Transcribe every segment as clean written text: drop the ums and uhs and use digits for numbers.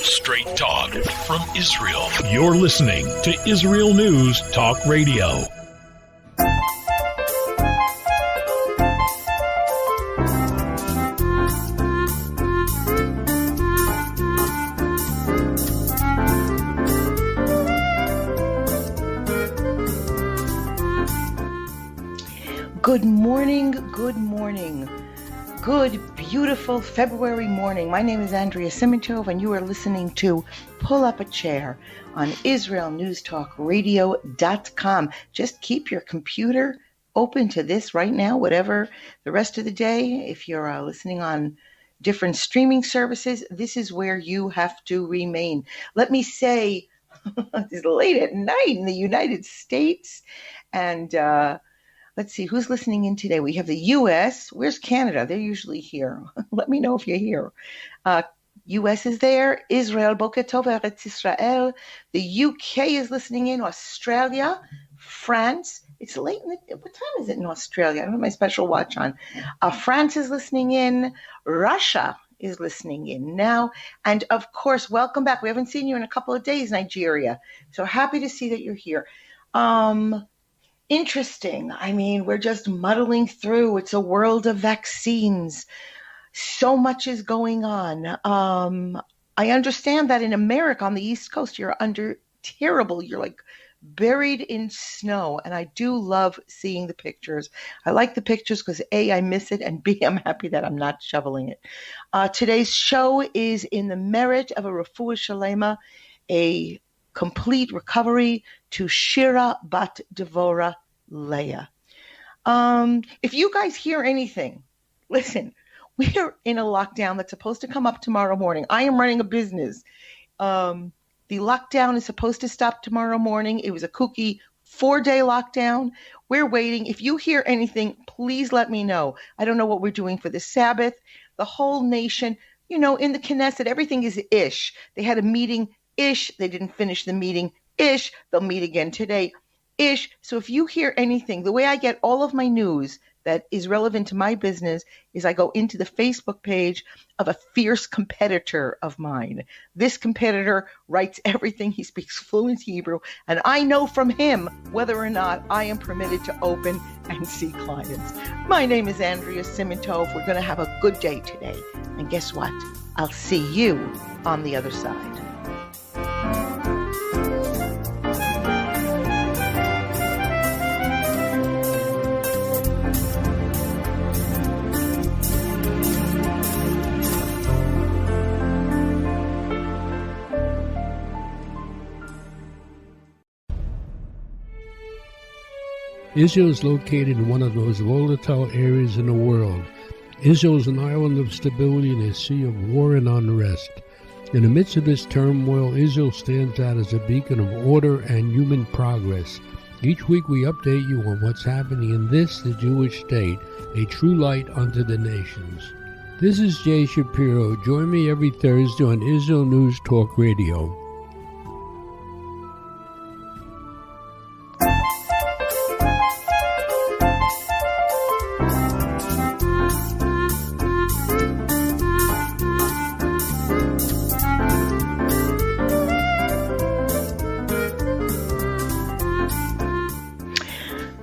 Straight talk from Israel. You're listening to Israel News Talk Radio. Good morning, good, beautiful February morning. My name is Andrea Simintov, and you are listening to Pull Up a Chair on IsraelNewsTalkRadio.com. Just keep your computer open to this right now, whatever the rest of the day. If you're listening on different streaming services, this is where you have to remain. Let me say, it's late at night in the United States, and let's see, who's listening in today? We have the U.S. Where's Canada? They're usually here. Let me know if you're here. U.S. is there. Israel, Boker Tov, Eretz Israel. The U.K. is listening in. Australia, France. It's late in the, what time is it in Australia? I don't have my special watch on. France is listening in. Russia is listening in now. And of course, welcome back. We haven't seen you in a couple of days, Nigeria. So happy to see that you're here. Interesting. I mean, we're just muddling through. It's a world of vaccines. So much is going on. I understand that in America, on the East Coast, you're like buried in snow. And I do love seeing the pictures. I like the pictures because A, I miss it, and B, I'm happy that I'm not shoveling it. Today's show is in the merit of a refuah shalema, a complete recovery to Shira Bat Devora Leah. If you guys hear anything, listen, we are in a lockdown that's supposed to come up tomorrow morning. I am running a business. The lockdown is supposed to stop tomorrow morning. It was a kooky 4-day lockdown. We're waiting. If you hear anything, please let me know. I don't know what we're doing for the Sabbath. The whole nation, in the Knesset, everything is ish. They had a meeting ish. They didn't finish the meeting ish. They'll meet again today ish. So if you hear anything, the way I get all of my news that is relevant to my business is I go into the Facebook page of a fierce competitor of mine. This competitor writes everything. He speaks fluent Hebrew, and I know from him whether or not I am permitted to open and see clients. My name is Andrea Simintov. We're going to have a good day today. And guess what? I'll see you on the other side. Israel is located in one of the most volatile areas in the world. Israel is an island of stability in a sea of war and unrest. In the midst of this turmoil, Israel stands out as a beacon of order and human progress. Each week we update you on what's happening in this, the Jewish state, a true light unto the nations. This is Jay Shapiro. Join me every Thursday on Israel News Talk Radio.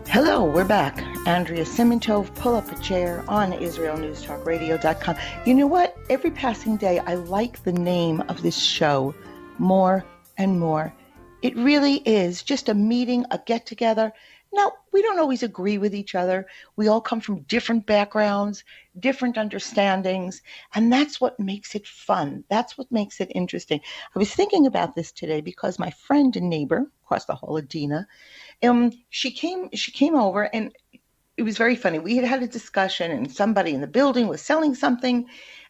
Hello, we're back. Andrea Simintov, Pull Up a Chair on IsraelNewsTalkRadio.com. You know what? Every passing day, I like the name of this show more and more. It really is just a meeting, a get-together. Now, we don't always agree with each other. We all come from different backgrounds, different understandings, and that's what makes it fun. That's what makes it interesting. I was thinking about this today because my friend and neighbor across the hall, Adina, she came over, and it was very funny. We had had a discussion, and somebody in the building was selling something,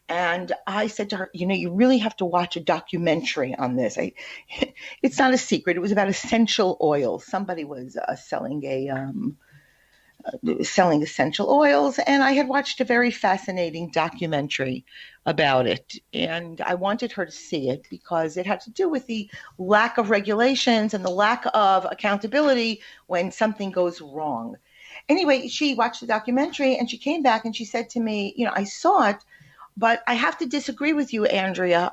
and I said to her, you really have to watch a documentary on this. It's not a secret. It was about essential oils. Somebody was selling essential oils, and I had watched a very fascinating documentary about it, and I wanted her to see it because it had to do with the lack of regulations and the lack of accountability when something goes wrong. Anyway, she watched the documentary, and she came back and she said to me, I saw it, but I have to disagree with you, Andrea.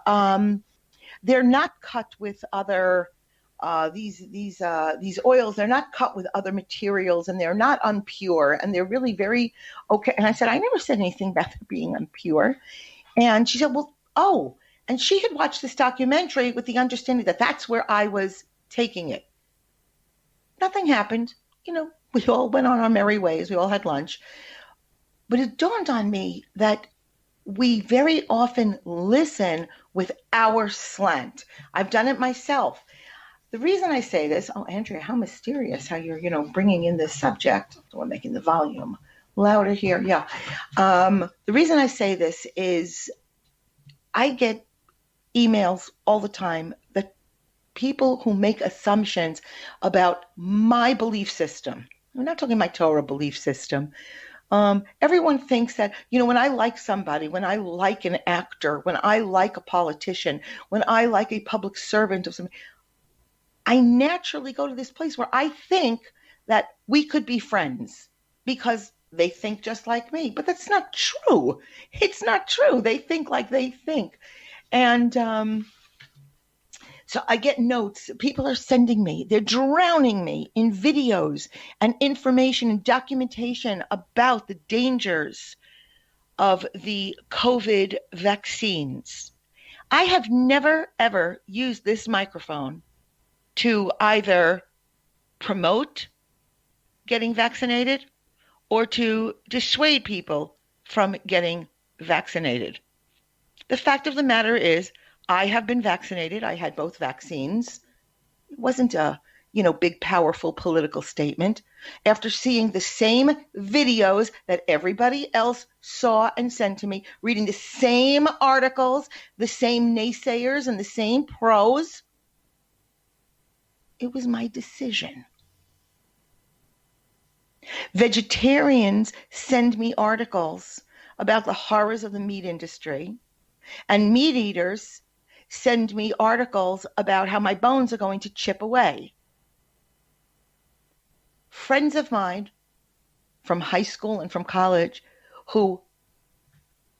they're not cut with other these oils. They're not cut with other materials, and they're not unpure, and they're really very okay. And I said, I never said anything about them being impure. And she said, well, oh, and she had watched this documentary with the understanding that that's where I was taking it. Nothing happened. We all went on our merry ways. We all had lunch. But it dawned on me that we very often listen with our slant. I've done it myself. The reason I say this, oh, Andrea, how mysterious how you're, bringing in this subject. We're making the volume louder here. Yeah. The reason I say this is I get emails all the time that people who make assumptions about my belief system. I'm not talking my Torah belief system. Everyone thinks that, when I like somebody, when I like an actor, when I like a politician, when I like a public servant of something, I naturally go to this place where I think that we could be friends because they think just like me. But that's not true. It's not true. They think like they think. And so I get notes. People are sending me. They're drowning me in videos and information and documentation about the dangers of the COVID vaccines. I have never, ever used this microphone to either promote getting vaccinated or to dissuade people from getting vaccinated. The fact of the matter is, I have been vaccinated. I had both vaccines. It wasn't a, big, powerful political statement. After seeing the same videos that everybody else saw and sent to me, reading the same articles, the same naysayers and the same pros, it was my decision. Vegetarians send me articles about the horrors of the meat industry, and meat eaters send me articles about how my bones are going to chip away. Friends of mine from high school and from college who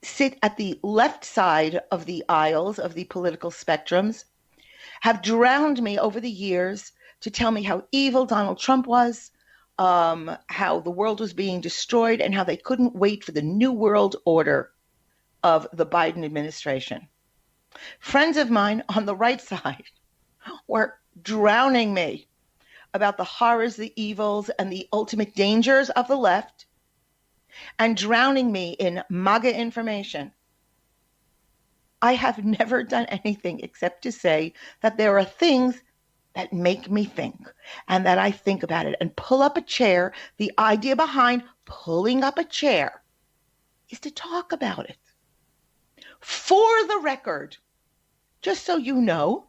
sit at the left side of the aisles of the political spectrums have drowned me over the years to tell me how evil Donald Trump was, how the world was being destroyed, and how they couldn't wait for the new world order of the Biden administration. Friends of mine on the right side were drowning me about the horrors, the evils, and the ultimate dangers of the left, and drowning me in MAGA information. I have never done anything except to say that there are things that make me think, and that I think about it and pull up a chair. The idea behind pulling up a chair is to talk about it. For the record, just so you know,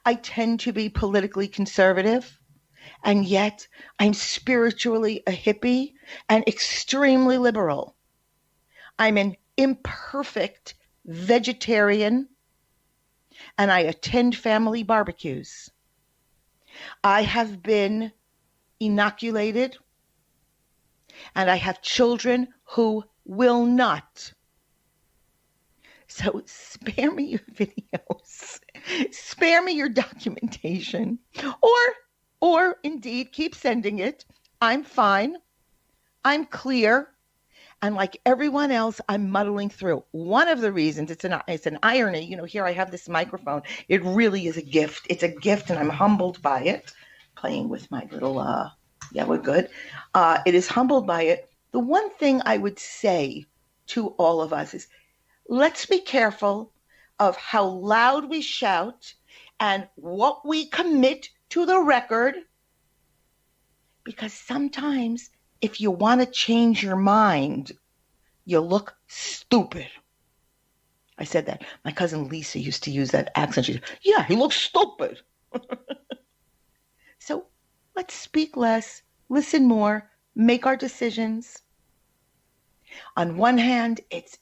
I tend to be politically conservative, and yet I'm spiritually a hippie and extremely liberal. I'm an imperfect vegetarian, and I attend family barbecues. I have been inoculated, and I have children who will not. So spare me your videos, spare me your documentation, or indeed keep sending it. I'm fine. I'm clear. And like everyone else, I'm muddling through. One of the reasons, it's an irony, here I have this microphone. It really is a gift. It's a gift, and I'm humbled by it. Playing with my little, we're good. It is humbled by it. The one thing I would say to all of us is, let's be careful of how loud we shout and what we commit to the record, because sometimes if you want to change your mind, you look stupid. I said that. My cousin Lisa used to use that accent. She said, yeah, he looks stupid. So let's speak less, listen more, make our decisions. On one hand, it's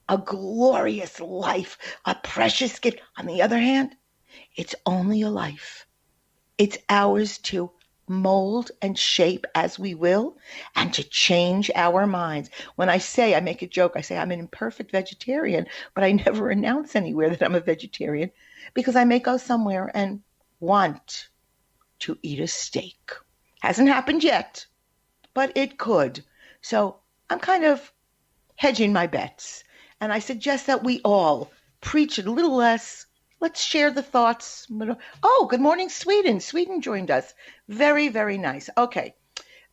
a glorious life, a precious gift. On the other hand, it's only a life. It's ours to mold and shape as we will, and to change our minds. When I make a joke, I say I'm an imperfect vegetarian, but I never announce anywhere that I'm a vegetarian because I may go somewhere and want to eat a steak. Hasn't happened yet, but it could. So I'm kind of hedging my bets. And I suggest that we all preach it a little less. Let's share the thoughts. Oh, good morning, Sweden. Sweden joined us. Very, very nice. Okay.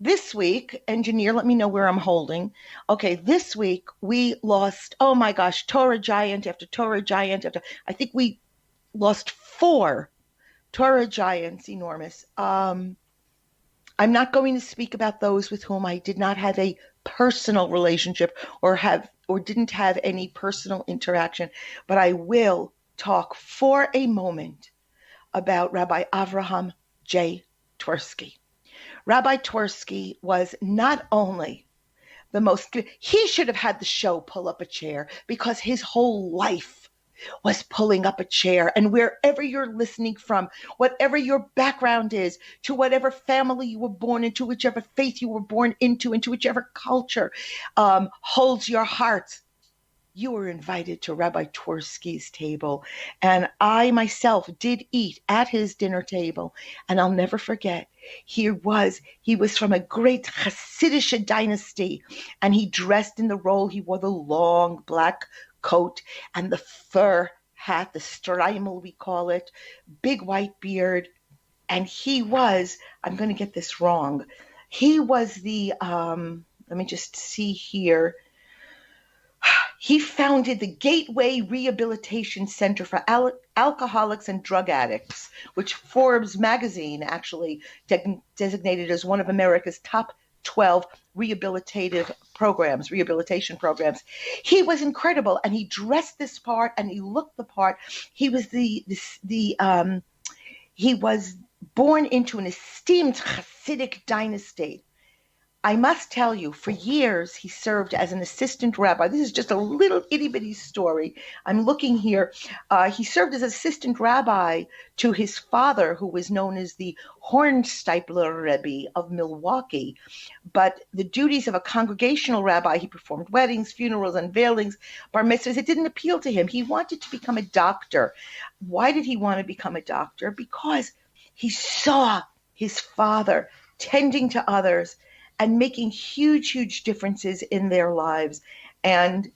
This week, engineer, let me know where I'm holding. Okay, this week we lost, oh my gosh, Torah giant after Torah giant after, I think we lost 4 Torah giants, enormous. I'm not going to speak about those with whom I did not have a personal relationship or didn't have any personal interaction, but I will talk for a moment about Rabbi Avraham J. Twersky. Rabbi Twersky was not only he should have had the show Pull Up a Chair, because his whole life was pulling up a chair. And wherever you're listening from, whatever your background is, to whatever family you were born into, whichever faith you were born into whichever culture holds your heart, you were invited to Rabbi Twersky's table. And I myself did eat at his dinner table. And I'll never forget, he was from a great Hasidic dynasty. And he dressed in the role. He wore the long black coat and the fur hat, the streimel we call it, big white beard. And he was, I'm going to get this wrong, he was the, let me just see here, he founded the Gateway Rehabilitation Center for Alcoholics and Drug Addicts, which Forbes magazine actually designated as one of America's top 12 rehabilitation programs. He was incredible, and he dressed this part, and he looked the part. He was he was born into an esteemed Hasidic dynasty. I must tell you, for years, he served as an assistant rabbi. This is just a little itty-bitty story. I'm looking here. He served as assistant rabbi to his father, who was known as the Hornstipler Rebbe of Milwaukee. But the duties of a congregational rabbi, he performed weddings, funerals, unveilings, bar mitzvahs. It didn't appeal to him. He wanted to become a doctor. Why did he want to become a doctor? Because he saw his father tending to others and making huge, huge differences in their lives. And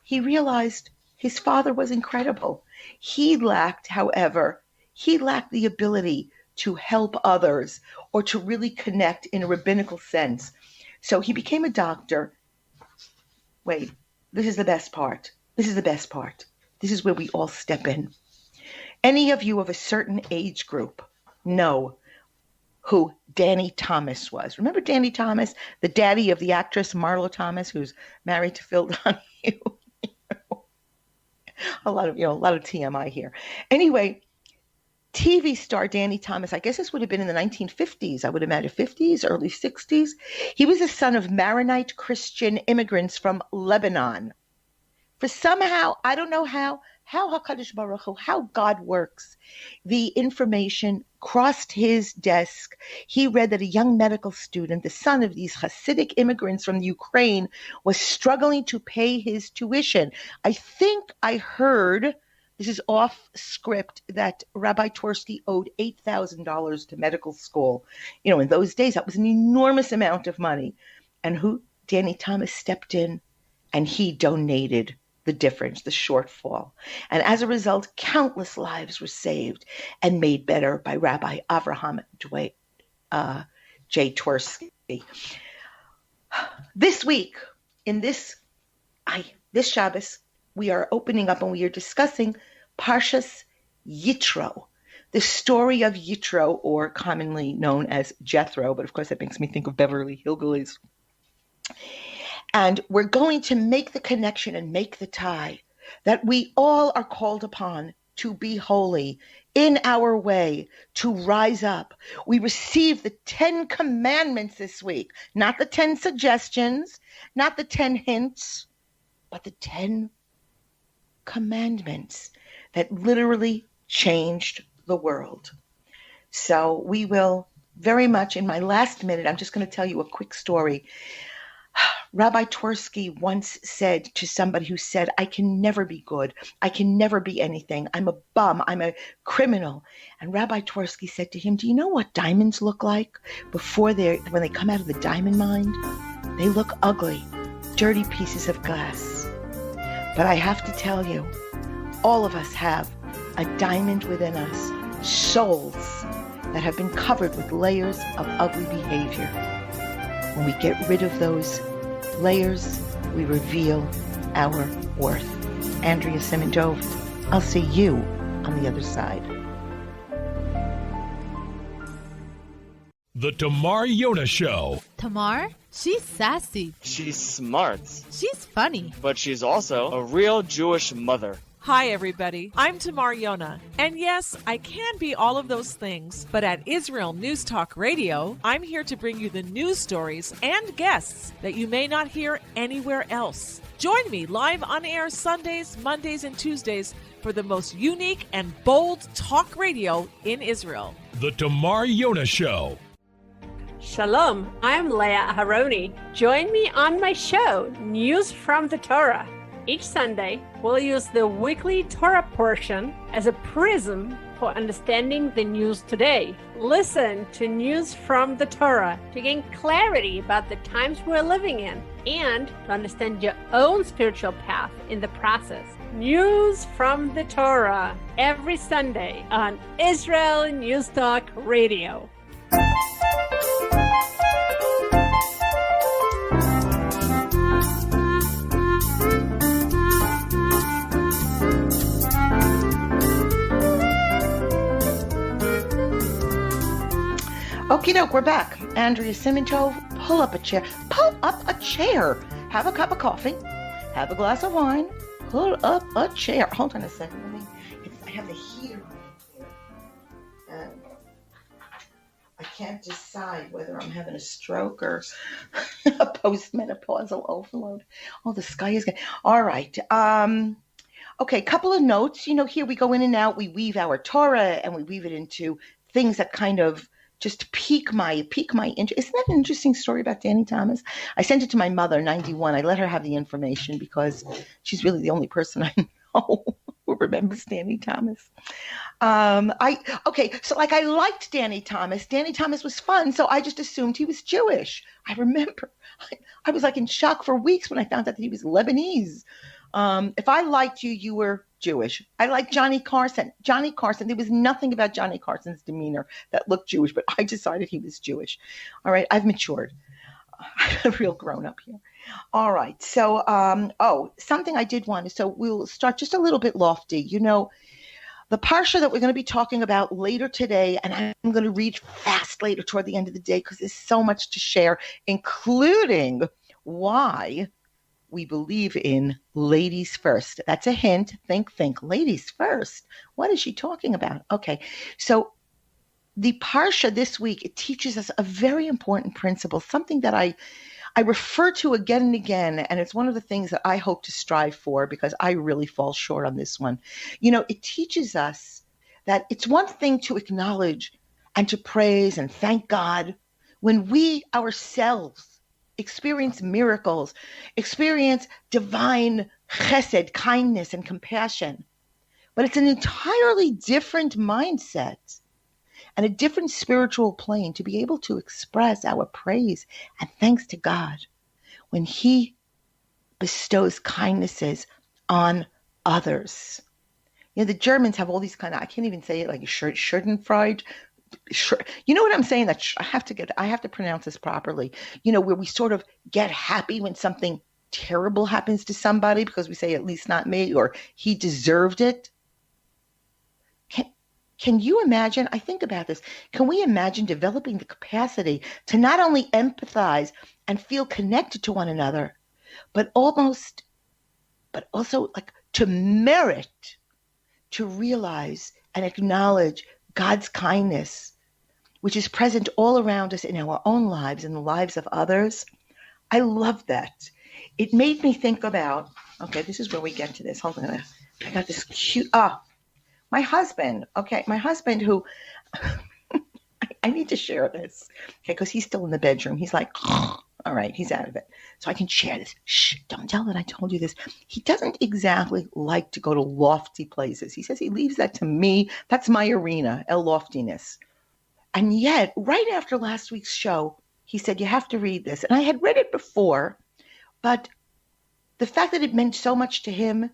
he realized his father was incredible. He lacked, however, the ability to help others or to really connect in a rabbinical sense. So he became a doctor. Wait, this is the best part. This is where we all step in. Any of you of a certain age group know who Danny Thomas was. Remember Danny Thomas, the daddy of the actress Marlo Thomas, who's married to Phil Donahue? a lot of TMI here. Anyway, TV star Danny Thomas, I guess this would have been in the 1950s, I would imagine 50s, early 60s. He was the son of Maronite Christian immigrants from Lebanon. For somehow, I don't know how HaKadosh Baruch Hu, how God works, the information crossed his desk. He read that a young medical student, the son of these Hasidic immigrants from Ukraine, was struggling to pay his tuition. I think I heard, this is off script, that Rabbi Twersky owed $8,000 to medical school. In those days, that was an enormous amount of money. And Danny Thomas stepped in and he donated the difference, the shortfall. And as a result, countless lives were saved and made better by Rabbi Avraham J. Twersky. This week, in this Shabbos, we are opening up and we are discussing Parshas Yitro, the story of Yitro, or commonly known as Jethro, but of course that makes me think of Beverly Hillbillies. And we're going to make the connection and make the tie that we all are called upon to be holy in our way, to rise up. We receive the 10 commandments this week, not the 10 suggestions, not the 10 hints, but the 10 commandments that literally changed the world. So we will very much in my last minute, I'm just going to tell you a quick story. Rabbi Twersky once said to somebody who said, I can never be good. I can never be anything. I'm a bum. I'm a criminal. And Rabbi Twersky said to him, do you know what diamonds look like when they come out of the diamond mine? They look ugly, dirty pieces of glass. But I have to tell you, all of us have a diamond within us, souls that have been covered with layers of ugly behavior. When we get rid of those layers, we reveal our worth. Andrea Simondov, I'll see you on the other side. The Tamar Yona Show. Tamar? She's sassy. She's smart. She's funny. But she's also a real Jewish mother. Hi, everybody. I'm Tamar Yona. And yes, I can be all of those things. But at Israel News Talk Radio, I'm here to bring you the news stories and guests that you may not hear anywhere else. Join me live on air Sundays, Mondays, and Tuesdays for the most unique and bold talk radio in Israel. The Tamar Yona Show. Shalom, I'm Leah Aharoni. Join me on my show, News from the Torah. Each Sunday, we'll use the weekly Torah portion as a prism for understanding the news today. Listen to News from the Torah to gain clarity about the times we're living in and to understand your own spiritual path in the process. News from the Torah every Sunday on Israel News Talk Radio. Okie doke, we're back. Andrea Simondov, pull up a chair. Pull up a chair. Have a cup of coffee. Have a glass of wine. Pull up a chair. Hold on a second. I have the heater on here. And I can't decide whether I'm having a stroke or a postmenopausal overload. Oh, the sky is good. All right. Okay, couple of notes. Here we go in and out. We weave our Torah and we weave it into things that kind of just pique my interest. Isn't that an interesting story about Danny Thomas? I sent it to my mother, 91. I let her have the information because she's really the only person I know who remembers Danny Thomas. I liked Danny Thomas. Danny Thomas was fun, so I just assumed he was Jewish. I remember I was like in shock for weeks when I found out that he was Lebanese. If I liked you, you were Jewish. I like Johnny Carson. There was nothing about Johnny Carson's demeanor that looked Jewish, but I decided he was Jewish. All right, I've matured. I'm a real grown up here. All right, so, something I did want to, so we'll start just a little bit lofty. The parsha that we're going to be talking about later today, and I'm going to read fast later toward the end of the day because there's so much to share, including why we believe in ladies first. That's a hint. Think. Ladies first. What is she talking about? Okay. So the Parsha this week, it teaches us a very important principle, something that I refer to again and again, and it's one of the things that I hope to strive for because I really fall short on this one. It teaches us that it's one thing to acknowledge and to praise and thank God when we ourselves experience miracles, experience divine chesed, kindness, and compassion. But it's an entirely different mindset and a different spiritual plane to be able to express our praise and thanks to God when He bestows kindnesses on others. The Germans have all these kind of, I can't even say it, like Schadenfreude. You know what I'm saying? That I have to pronounce this properly. Where we sort of get happy when something terrible happens to somebody because we say, at least not me, or he deserved it. Can you imagine? I think about this. Can we imagine developing the capacity to not only empathize and feel connected to one another, but also like to merit, to realize and acknowledge God's kindness, which is present all around us in our own lives and the lives of others? I love that. It made me think about, okay, this is where we get to this. Hold on. I got this cute, my husband who, I need to share this. Okay, because he's still in the bedroom. He's like, all right, he's out of it. So I can share this. Shh, don't tell that I told you this. He doesn't exactly like to go to lofty places. He says he leaves that to me. That's my arena, loftiness. And yet, right after last week's show, he said, you have to read this. And I had read it before, but the fact that it meant so much to him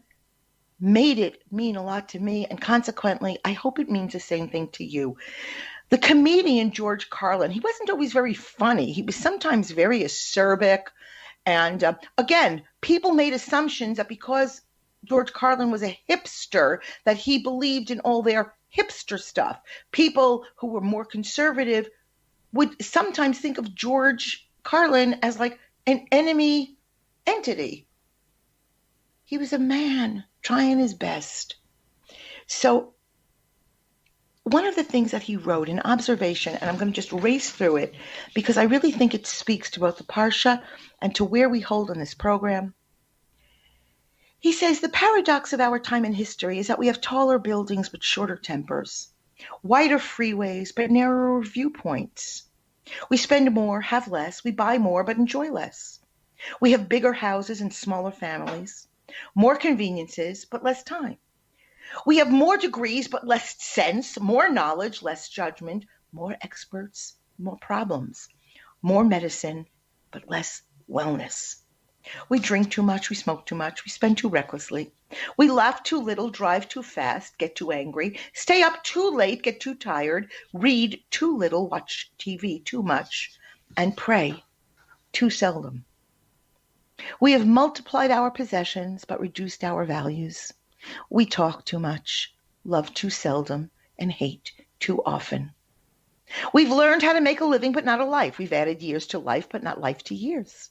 made it mean a lot to me. And consequently, I hope it means the same thing to you. The comedian George Carlin, he wasn't always very funny. He was sometimes very acerbic. And again, people made assumptions that because George Carlin was a hipster, that he believed in all their hipster stuff. People who were more conservative would sometimes think of George Carlin as like an enemy entity. He was a man trying his best. So one of the things that he wrote, an observation, and I'm going to just race through it because I really think it speaks to both the Parsha and to where we hold on this program. He says, the paradox of our time in history is that we have taller buildings but shorter tempers, wider freeways but narrower viewpoints. We spend more, have less, we buy more but enjoy less. We have bigger houses and smaller families, more conveniences but less time. We have more degrees but less sense, more knowledge, less judgment, more experts, more problems, more medicine but less wellness. We drink too much, we smoke too much, we spend too recklessly. We laugh too little, drive too fast, get too angry, stay up too late, get too tired, read too little, watch TV too much, and pray too seldom. We have multiplied our possessions but reduced our values. We talk too much, love too seldom, and hate too often. We've learned how to make a living but not a life. We've added years to life but not life to years.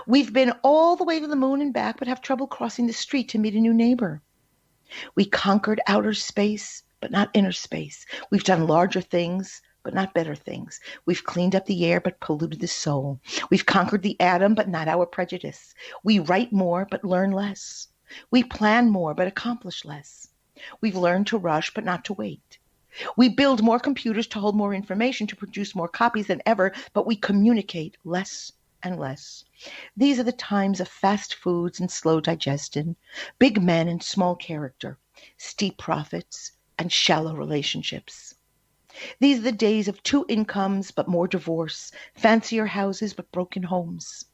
We've been all the way to the moon and back but have trouble crossing the street to meet a new neighbor. We conquered outer space but not inner space. We've done larger things but not better things. We've cleaned up the air but polluted the soul. We've conquered the atom but not our prejudice. We write more but learn less. We plan more but accomplish less. We've learned to rush but not to wait. We build more computers to hold more information, to produce more copies than ever, but we communicate less and less. These are the times of fast foods and slow digestion, big men and small character, steep profits and shallow relationships. These are the days of 2 incomes but more divorce, fancier houses but broken homes.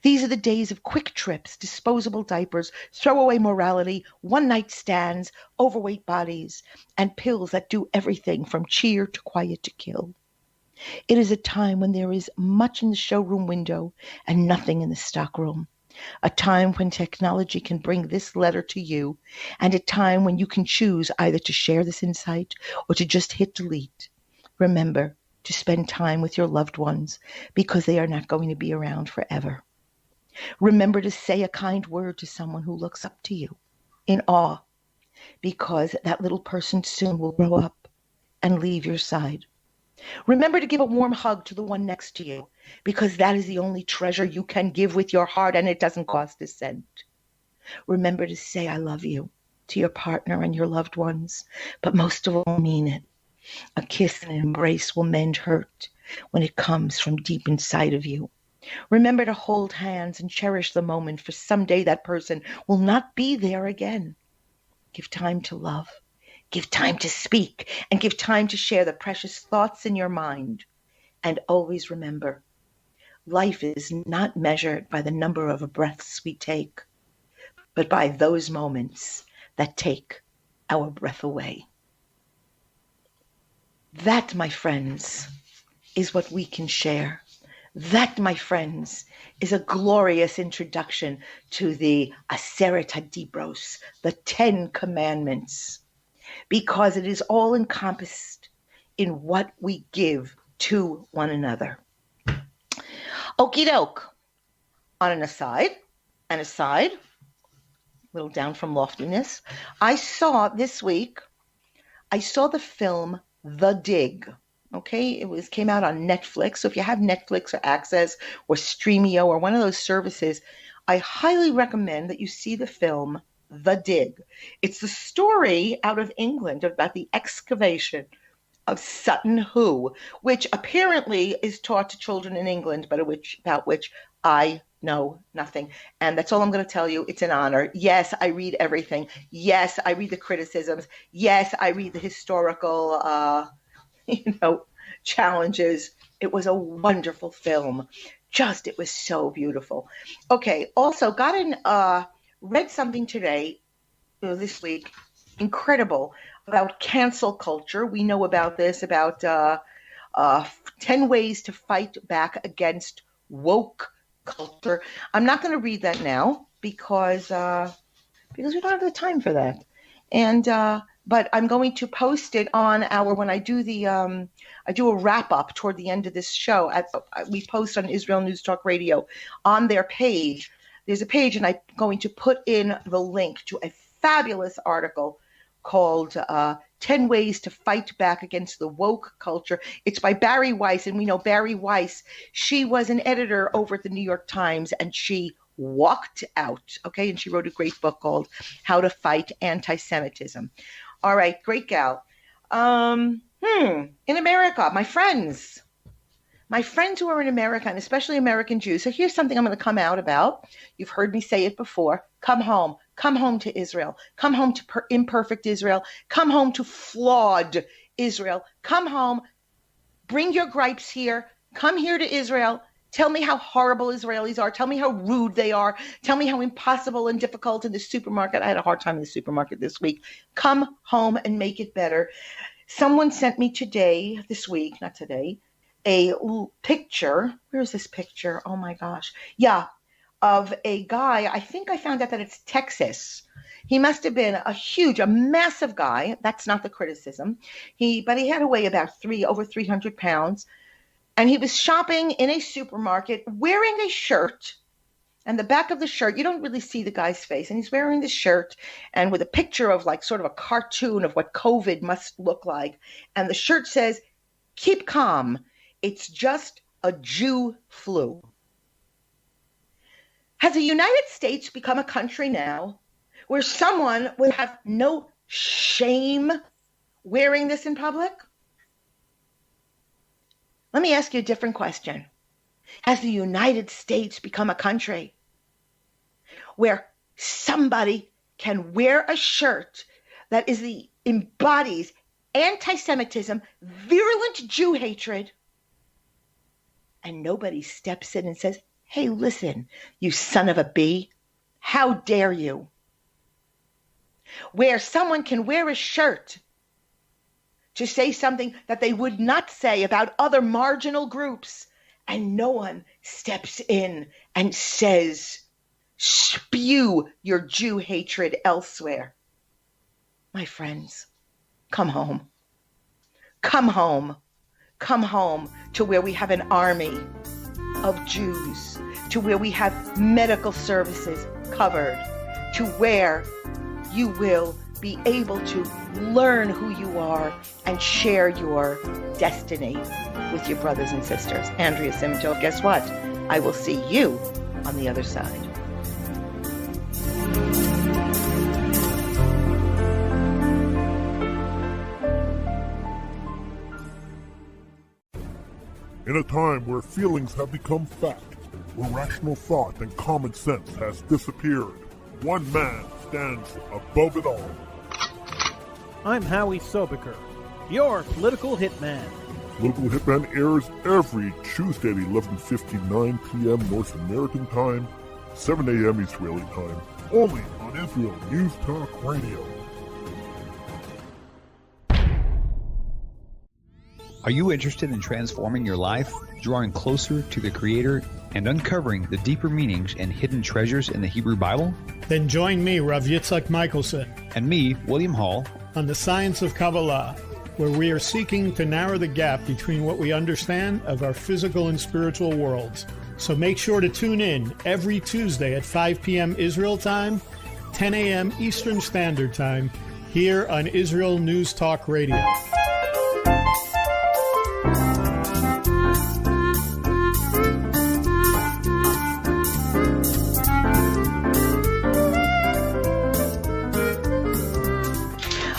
These are the days of quick trips, disposable diapers, throwaway morality, one-night stands, overweight bodies, and pills that do everything from cheer to quiet to kill. It is a time when there is much in the showroom window and nothing in the stockroom. A time when technology can bring this letter to you, and a time when you can choose either to share this insight or to just hit delete. Remember to spend time with your loved ones because they are not going to be around forever. Remember to say a kind word to someone who looks up to you in awe, because that little person soon will grow up and leave your side. Remember to give a warm hug to the one next to you, because that is the only treasure you can give with your heart, and it doesn't cost a cent. Remember to say I love you to your partner and your loved ones, but most of all, mean it. A kiss and an embrace will mend hurt when it comes from deep inside of you. Remember to hold hands and cherish the moment, for someday that person will not be there again. Give time to love. Give time to speak, and give time to share the precious thoughts in your mind. And always remember, life is not measured by the number of breaths we take, but by those moments that take our breath away. That, my friends, is what we can share. That, my friends, is a glorious introduction to the Aseret HaDibros, the 10 Commandments, because it is all encompassed in what we give to one another. Okie doke. On an aside, a little down from loftiness, I saw this week, the film The Dig. Okay, it came out on Netflix. So if you have Netflix or Access or Streamio or one of those services, I highly recommend that you see the film The Dig. It's the story out of England about the excavation of Sutton Hoo, which apparently is taught to children in England, but about which I know nothing. And that's all I'm going to tell you. It's an honor. Yes, I read everything. Yes, I read the criticisms. Yes, I read the historical, challenges. It was a wonderful film. It was so beautiful. Okay, also read something today, this week, incredible, about cancel culture. We know about this, about 10 ways to fight back against woke culture. I'm not going to read that now because we don't have the time for that. And but I'm going to post it on when I do I do a wrap up toward the end of this show. We post on Israel News Talk Radio on their page. There's a page, and I'm going to put in the link to a fabulous article called 10 Ways to Fight Back Against the Woke Culture. It's by Barry Weiss, and we know Barry Weiss. She was an editor over at the New York Times, and she walked out, okay? And she wrote a great book called How to Fight Anti-Semitism. All right, great gal. In America, my friends who are in America, and especially American Jews. So here's something I'm going to come out about. You've heard me say it before. Come home to Israel. Come home to imperfect Israel. Come home to flawed Israel. Come home. Bring your gripes here. Come here to Israel. Tell me how horrible Israelis are. Tell me how rude they are. Tell me how impossible and difficult in the supermarket. I had a hard time in the supermarket this week. Come home and make it better. Someone sent me this week, a picture. Where's this picture? Oh my gosh. Yeah, of a guy. I think I found out that it's Texas. He must have been a massive guy. That's not the criticism. But he had to weigh about over 300 pounds. And he was shopping in a supermarket wearing a shirt. And the back of the shirt, you don't really see the guy's face. And he's wearing this shirt and with a picture of sort of a cartoon of what COVID must look like. And the shirt says, "Keep calm. It's just a Jew flu." Has the United States become a country now where someone would have no shame wearing this in public? Let me ask you a different question. Has the United States become a country where somebody can wear a shirt that embodies anti-Semitism, virulent Jew hatred, and nobody steps in and says, "Hey, listen, you son of a bee, how dare you?" Where someone can wear a shirt to say something that they would not say about other marginal groups, and no one steps in and says, "Spew your Jew hatred elsewhere." My friends, come home. Come home. Come home to where we have an army of Jews, to where we have medical services covered, to where you will be able to learn who you are and share your destiny with your brothers and sisters. Andrea Simantov, guess what? I will see you on the other side. In a time where feelings have become fact, where rational thought and common sense has disappeared, one man stands above it all. I'm Howie Sobaker, your political hitman. Political Hitman airs every Tuesday at 11:59 p.m. North American time, 7 a.m. Israeli time, only on Israel News Talk Radio. Are you interested in transforming your life, drawing closer to the Creator, and uncovering the deeper meanings and hidden treasures in the Hebrew Bible? Then join me, Rav Yitzhak Michelson, and me, William Hall, on The Science of Kabbalah, where we are seeking to narrow the gap between what we understand of our physical and spiritual worlds. So make sure to tune in every Tuesday at 5 p.m. Israel time, 10 a.m. Eastern Standard Time, here on Israel News Talk Radio.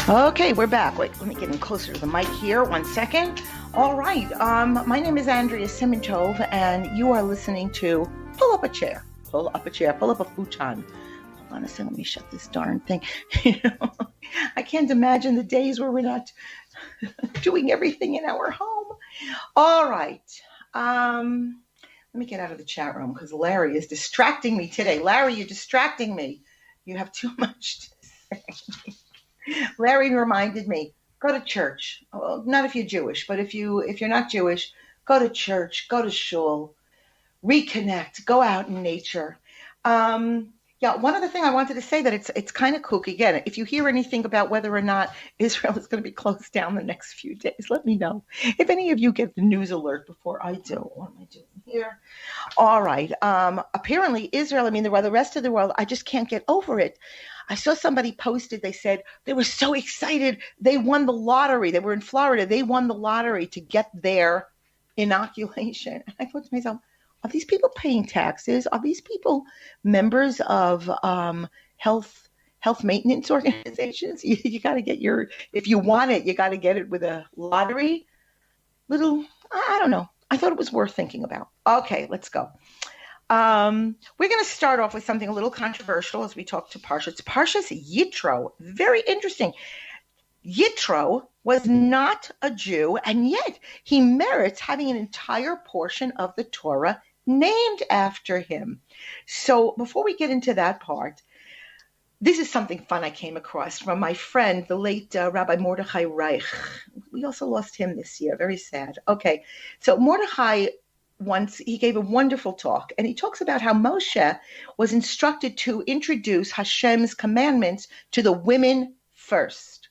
Okay, we're back. Wait, let me get in closer to the mic here. 1 second. All right. My name is Andrea Simintov, and you are listening to Pull Up a Chair. Pull up a chair. Pull up a futon. Hold on a second. Let me shut this darn thing. I can't imagine the days where we're not doing everything in our home. All right. Let me get out of the chat room because Larry is distracting me today. Larry, you're distracting me. You have too much to say. Larry reminded me, go to church. Well, not if you're Jewish, but if you're not Jewish, go to church, go to shul, reconnect, go out in nature. One other thing I wanted to say that it's kind of kooky. Again, if you hear anything about whether or not Israel is going to be closed down the next few days, let me know. If any of you get the news alert before I do, what am I doing here? All right. Apparently Israel, the rest of the world, I just can't get over it. I saw somebody posted, they said they were so excited. They won the lottery. They were in Florida. They won the lottery to get their inoculation. And I thought to myself, are these people paying taxes? Are these people members of health maintenance organizations? You got to get if you want it, you got to get it with a lottery. I don't know. I thought it was worth thinking about. Okay, let's go. We're going to start off with something a little controversial as we talk to Parsha. It's Parshas Yitro. Very interesting. Yitro was not a Jew, and yet he merits having an entire portion of the Torah named after him. So before we get into that part, this is something fun I came across from my friend, the late Rabbi Mordechai Reich. We also lost him this year. Very sad. Okay, so Mordechai once he gave a wonderful talk, and he talks about how Moshe was instructed to introduce Hashem's commandments to the women first.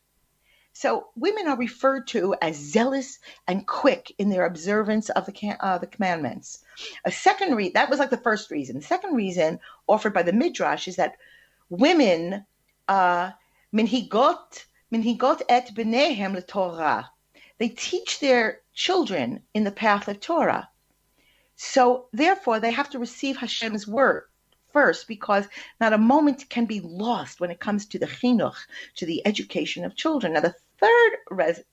So women are referred to as zealous and quick in their observance of the commandments. That was like the first reason. The second reason offered by the Midrash is that women minhigot et b'neihem l'Torah. They teach their children in the path of Torah. So therefore, they have to receive Hashem's word first, because not a moment can be lost when it comes to the chinuch, to the education of children. Now, the third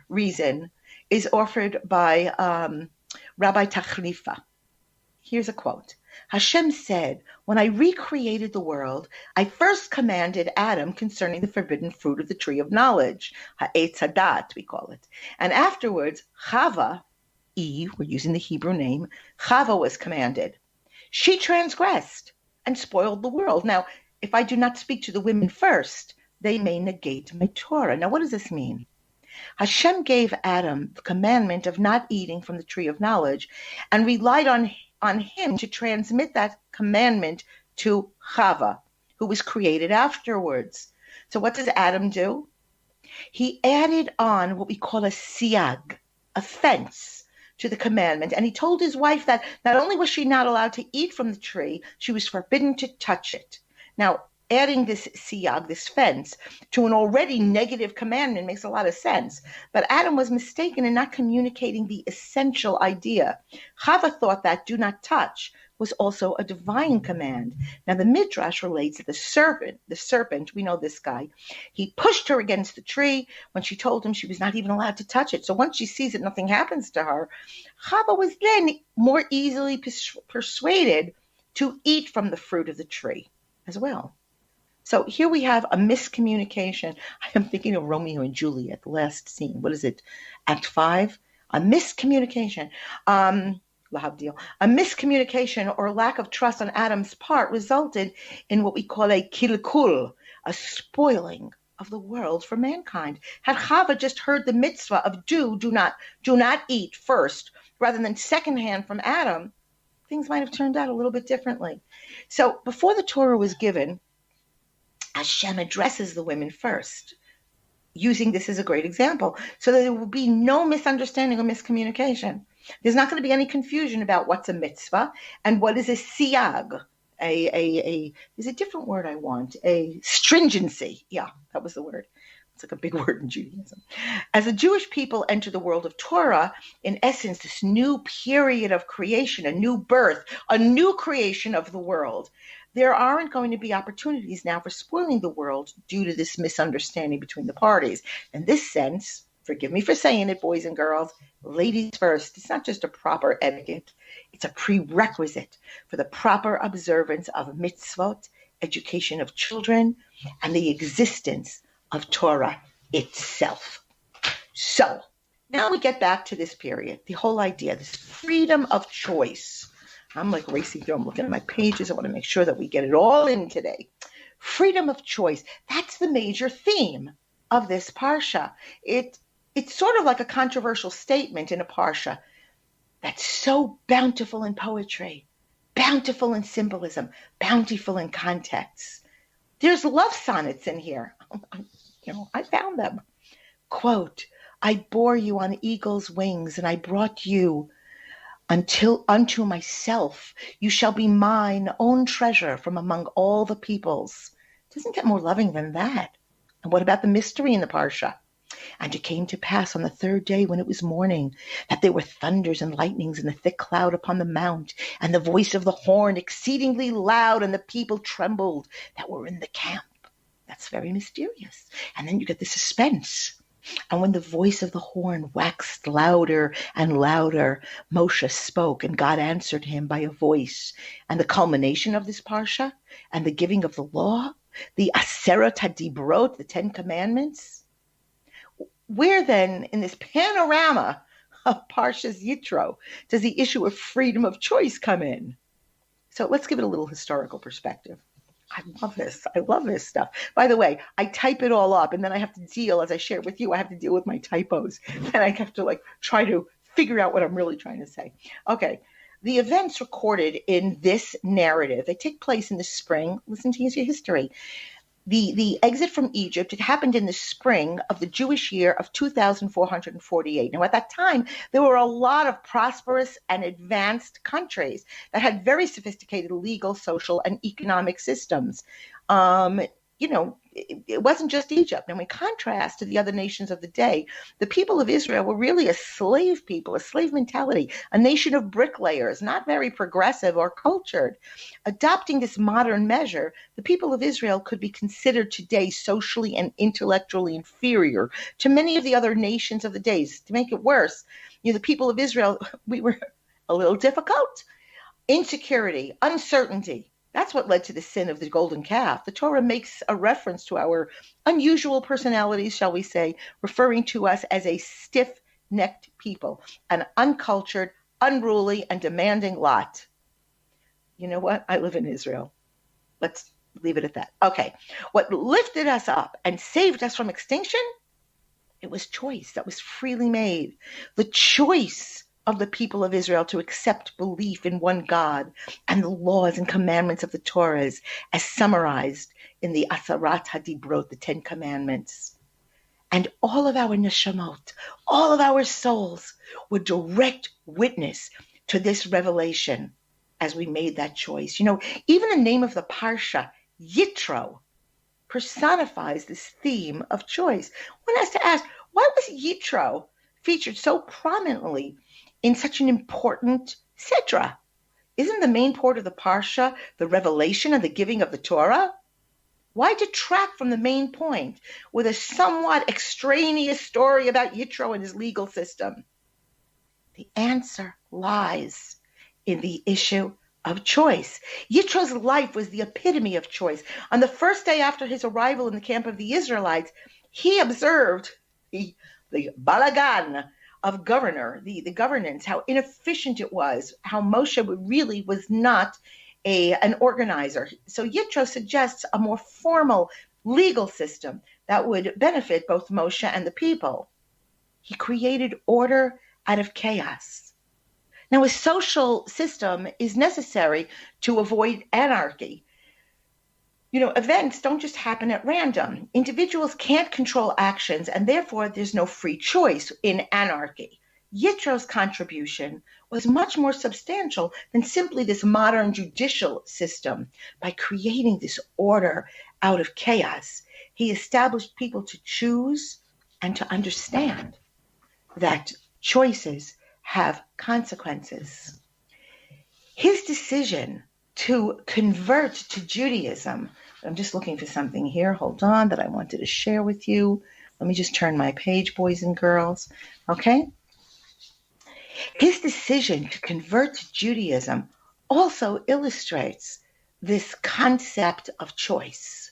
reason is offered by Rabbi Tachlifa. Here's a quote. Hashem said, when I recreated the world, I first commanded Adam concerning the forbidden fruit of the tree of knowledge, ha'etz hadat, we call it. And afterwards, Chava, Eve, we're using the Hebrew name, Chava was commanded. She transgressed and spoiled the world. Now, if I do not speak to the women first, they may negate my Torah. Now, what does this mean? Hashem gave Adam the commandment of not eating from the tree of knowledge and relied on him to transmit that commandment to Chava, who was created afterwards. So what does Adam do? He added on what we call a siag, a fence, to the commandment, and he told his wife that not only was she not allowed to eat from the tree, she was forbidden to touch it. Now, adding this siyag, this fence, to an already negative commandment makes a lot of sense, but Adam was mistaken in not communicating the essential idea. Chava thought that do not touch was also a divine command. Now, the Midrash relates that the serpent, we know this guy, he pushed her against the tree when she told him she was not even allowed to touch it. So once she sees that nothing happens to her, Chava was then more easily persuaded to eat from the fruit of the tree as well. So here we have a miscommunication. I am thinking of Romeo and Juliet, the last scene. What is it? Act 5? A miscommunication. A miscommunication or lack of trust on Adam's part resulted in what we call a kilkul, a spoiling of the world for mankind. Had Chava just heard the mitzvah of do not eat first, rather than secondhand from Adam, things might have turned out a little bit differently. So before the Torah was given, Hashem addresses the women first, using this as a great example, so that there will be no misunderstanding or miscommunication. There's not going to be any confusion about what's a mitzvah and what is a siyag. There's a different word I want. A stringency. Yeah, that was the word. It's like a big word in Judaism. As the Jewish people enter the world of Torah, in essence, this new period of creation, a new birth, a new creation of the world, there aren't going to be opportunities now for spoiling the world due to this misunderstanding between the parties. In this sense, forgive me for saying it, boys and girls, ladies first. It's not just a proper etiquette. It's a prerequisite for the proper observance of mitzvot, education of children, and the existence of Torah itself. So, now we get back to this period, the whole idea, this freedom of choice. I'm like racing through, I'm looking at my pages. I want to make sure that we get it all in today. Freedom of choice. That's the major theme of this parsha. It's sort of like a controversial statement in a parsha that's so bountiful in poetry, bountiful in symbolism, bountiful in context. There's love sonnets in here. I found them. Quote, I bore you on eagle's wings, and I brought you unto myself. You shall be mine own treasure from among all the peoples. Doesn't get more loving than that. And what about the mystery in the parsha? And it came to pass on the third day when it was morning that there were thunders and lightnings and a thick cloud upon the mount, and the voice of the horn exceedingly loud, and the people trembled that were in the camp. That's very mysterious. And then you get the suspense. And when the voice of the horn waxed louder and louder, Moshe spoke, and God answered him by a voice. And the culmination of this parsha and the giving of the law, the Aseret HaDibrot, the 10 Commandments. Where then, in this panorama of Parshas Yitro, does the issue of freedom of choice come in? So let's give it a little historical perspective. I love this. I love this stuff. By the way, I type it all up, and then I have to deal, as I share with you, I have to deal with my typos. And I have to try to figure out what I'm really trying to say. Okay. The events recorded in this narrative, they take place in the spring. Listen to your history. The exit from Egypt, it happened in the spring of the Jewish year of 2448. Now, at that time, there were a lot of prosperous and advanced countries that had very sophisticated legal, social, and economic systems. It wasn't just Egypt. Now, in contrast to the other nations of the day, the people of Israel were really a slave people, a slave mentality, a nation of bricklayers, not very progressive or cultured. Adopting this modern measure, the people of Israel could be considered today socially and intellectually inferior to many of the other nations of the days. To make it worse, the people of Israel, we were a little difficult. Insecurity, uncertainty. That's what led to the sin of the golden calf. The Torah makes a reference to our unusual personalities, shall we say, referring to us as a stiff-necked people, an uncultured, unruly, and demanding lot. You know what? I live in Israel. Let's leave it at that. Okay. What lifted us up and saved us from extinction? It was choice that was freely made. The choice of the people of Israel to accept belief in one God and the laws and commandments of the Torahs as summarized in the Aseret HaDibrot, the 10 Commandments. And all of our neshamot, all of our souls were direct witness to this revelation as we made that choice. Even the name of the Parsha, Yitro, personifies this theme of choice. One has to ask, why was Yitro featured so prominently in such an important Sedra? Isn't the main part of the Parsha the revelation and the giving of the Torah? Why detract from the main point with a somewhat extraneous story about Yitro and his legal system? The answer lies in the issue of choice. Yitro's life was the epitome of choice. On the first day after his arrival in the camp of the Israelites, he observed the balagan of the governance, how inefficient it was, how Moshe really was not an organizer. So Yitro suggests a more formal legal system that would benefit both Moshe and the people. He created order out of chaos. Now, a social system is necessary to avoid anarchy. Events don't just happen at random. Individuals can't control actions, and therefore there's no free choice in anarchy. Yitro's contribution was much more substantial than simply this modern judicial system. By creating this order out of chaos, he established people to choose and to understand that choices have consequences. His decision to convert to Judaism. I'm just looking for something here. Hold on, that I wanted to share with you. Let me just turn my page, boys and girls. Okay? His decision to convert to Judaism also illustrates this concept of choice.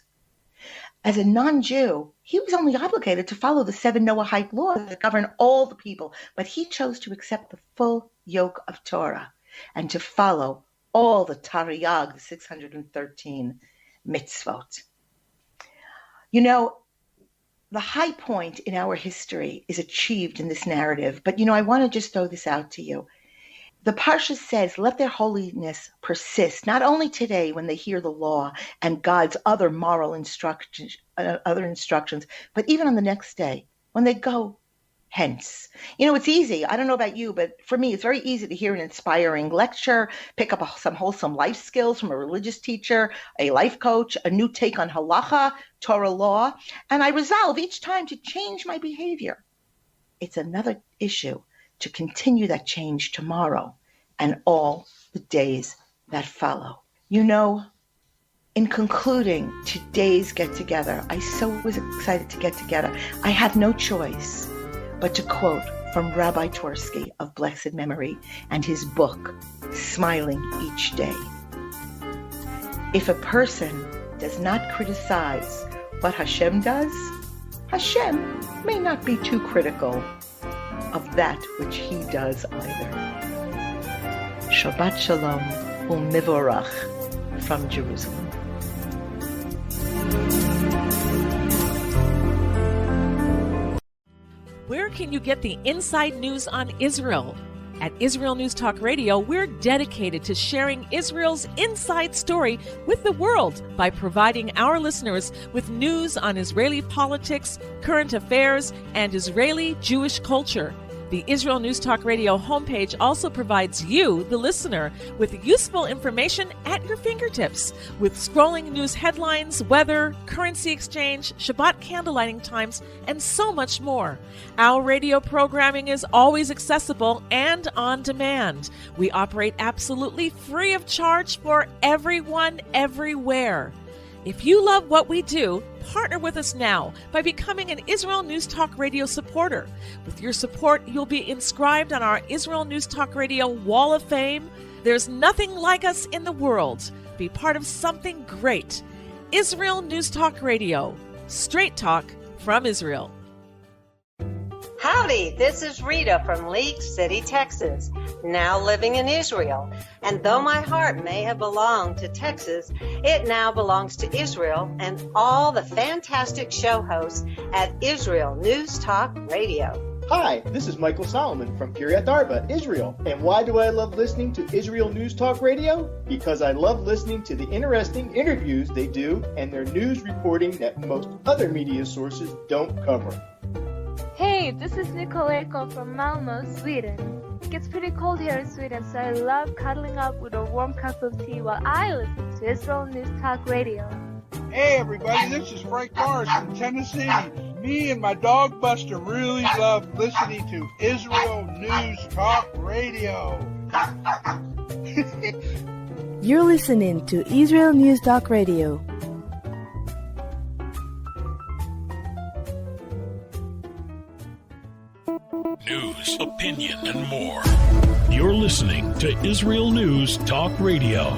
As a non-Jew, he was only obligated to follow the 7 Noahide laws that govern all the people, but he chose to accept the full yoke of Torah and to follow all the Tariag, the 613 mitzvot. You know, the high point in our history is achieved in this narrative, but I want to just throw this out to you. The Parsha says, let their holiness persist, not only today when they hear the law and God's other moral instructions, but even on the next day when they go hence. It's easy. I don't know about you, but for me, it's very easy to hear an inspiring lecture, pick up some wholesome life skills from a religious teacher, a life coach, a new take on halacha, Torah law, and I resolve each time to change my behavior. It's another issue to continue that change tomorrow and all the days that follow. In concluding today's get-together, I so was excited to get together. I had no choice but to quote from Rabbi Twersky of blessed memory and his book, Smiling Each Day. If a person does not criticize what Hashem does, Hashem may not be too critical of that which he does either. Shabbat Shalom u'mivorach from Jerusalem. Where can you get the inside news on Israel? At Israel News Talk Radio, we're dedicated to sharing Israel's inside story with the world by providing our listeners with news on Israeli politics, current affairs, and Israeli Jewish culture. The Israel News Talk Radio homepage also provides you, the listener, with useful information at your fingertips, with scrolling news headlines, weather, currency exchange, Shabbat candlelighting times, and so much more. Our radio programming is always accessible and on demand. We operate absolutely free of charge for everyone, everywhere. If you love what we do, partner with us now by becoming an Israel News Talk Radio supporter. With your support, you'll be inscribed on our Israel News Talk Radio Wall of Fame. There's nothing like us in the world. Be part of something great. Israel News Talk Radio. Straight talk from Israel. Howdy, this is Rita from League City, Texas, now living in Israel. And though my heart may have belonged to Texas, it now belongs to Israel and all the fantastic show hosts at Israel News Talk Radio. Hi, this is Michael Solomon from Kiryat Arba, Israel. And why do I love listening to Israel News Talk Radio? Because I love listening to the interesting interviews they do and their news reporting that most other media sources don't cover. Hey, this is Nicoleko from Malmö, Sweden. It gets pretty cold here in Sweden, so I love cuddling up with a warm cup of tea while I listen to Israel News Talk Radio. Hey everybody, this is Frank Morris from Tennessee. Me and my dog Buster really love listening to Israel News Talk Radio. You're listening to Israel News Talk Radio. News, opinion, and more. You're listening to Israel News Talk Radio.